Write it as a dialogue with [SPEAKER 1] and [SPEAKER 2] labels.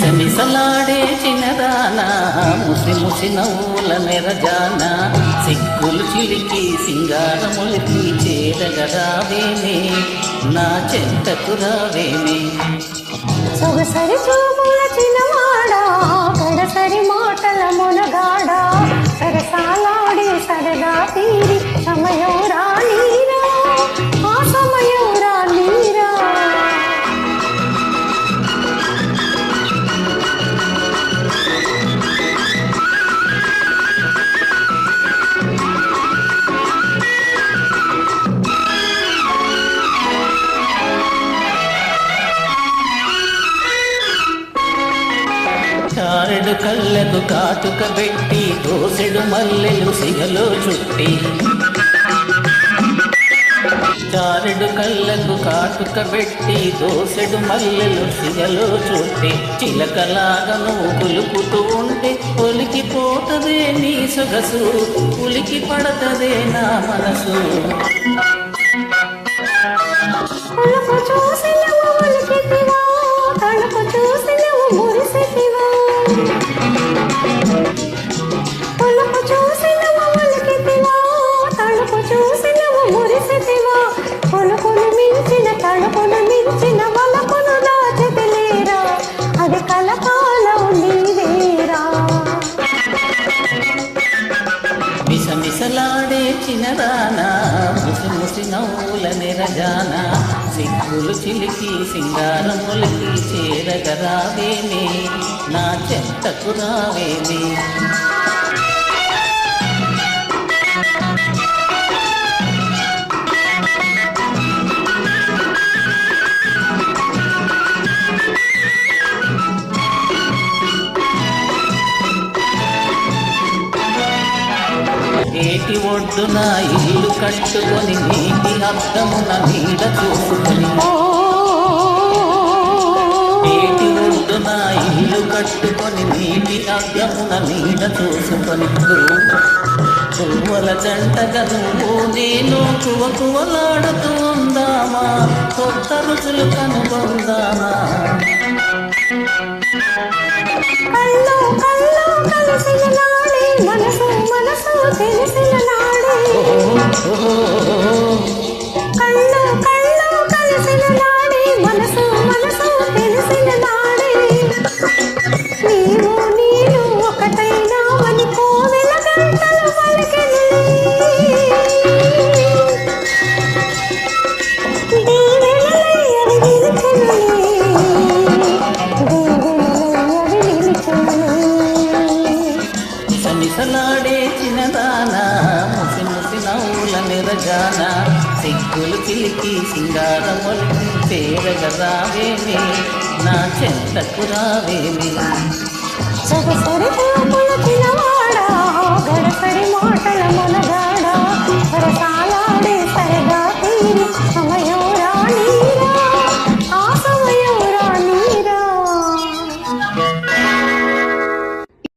[SPEAKER 1] మిసమిసలాడే చిన్నదానా ముసి ముసి నవ్వుల నెరజాన సిగ్గులు చిలికి సింగారములికి చేరగరావేమే నా చెంతకు రావేమే
[SPEAKER 2] సొగసరి చూపుల చిన్నవాడా గడసరి మాటల మునగాడా సరసాలాడి సరదా తీరి సమయం రానీరా ఆ సమయం రానీరా
[SPEAKER 1] చారెడు కళ్ళకు కాటుక పెట్టి దోసెడు మల్లెలు సిగలో చుట్టి చారెడు కళ్ళకు కాటుక పెట్టి దోసెడు మల్లెలు సిగలో చుట్టి చిలకలాగను పులుకుతూ ఉంటే ఒలికిపోతదే నీ సొగసు ఉలికి పడతదే నా మనసు
[SPEAKER 2] తలుపు చూసి నువ్వు మురిసితివా తలుపు చూసి నువ్వు మురిసితివా తలుపు చూసి నువ్వు మురిసితివా కొలుకును మించిన తలుపును మించిన వలపును దాచితిలేరా అది కలకాలం నీదేరా
[SPEAKER 1] మిసమిసలాడే చిన్నదానా ముసి ముసి నవ్వుల నెరజాన సిగ్గులు చిలికి సింగారములకి చేరగరావేమే నా చెంతకు రావేమే ఏటి ఒడ్డున ఇల్లు కట్టుకొని నీటి అద్దమున నీడ చూసుకొని ఏటి ఒడ్డున ఇల్లు కట్టుకొని నీటి అద్దమున నీడ చూసుకొని పువ్వుల జంటగా నువ్వు నేను కువకువలాడుతూ ఉందామా కొత్త రుచులు కనుగొందామా
[SPEAKER 2] మనసు మనసు తెలిసిన నాడే కళ్ళు కళ్ళు కలిసిన నాడే మనసు మనసు తెలిసిన నాడే నీవు నేను ఒకటైనావని కోవెల గంటలు పలికెను దేవెలలై అవి నిలిచెనులే దేవెలలై అవి నిలిచెనులే
[SPEAKER 1] మిసలాడే చిన్నదానా ముసి ముసి నవ్వుల నిరజాన సిగ్గులు చిలికి సింగారములకి చేరగరావేమే నా చెంతకు రావేమే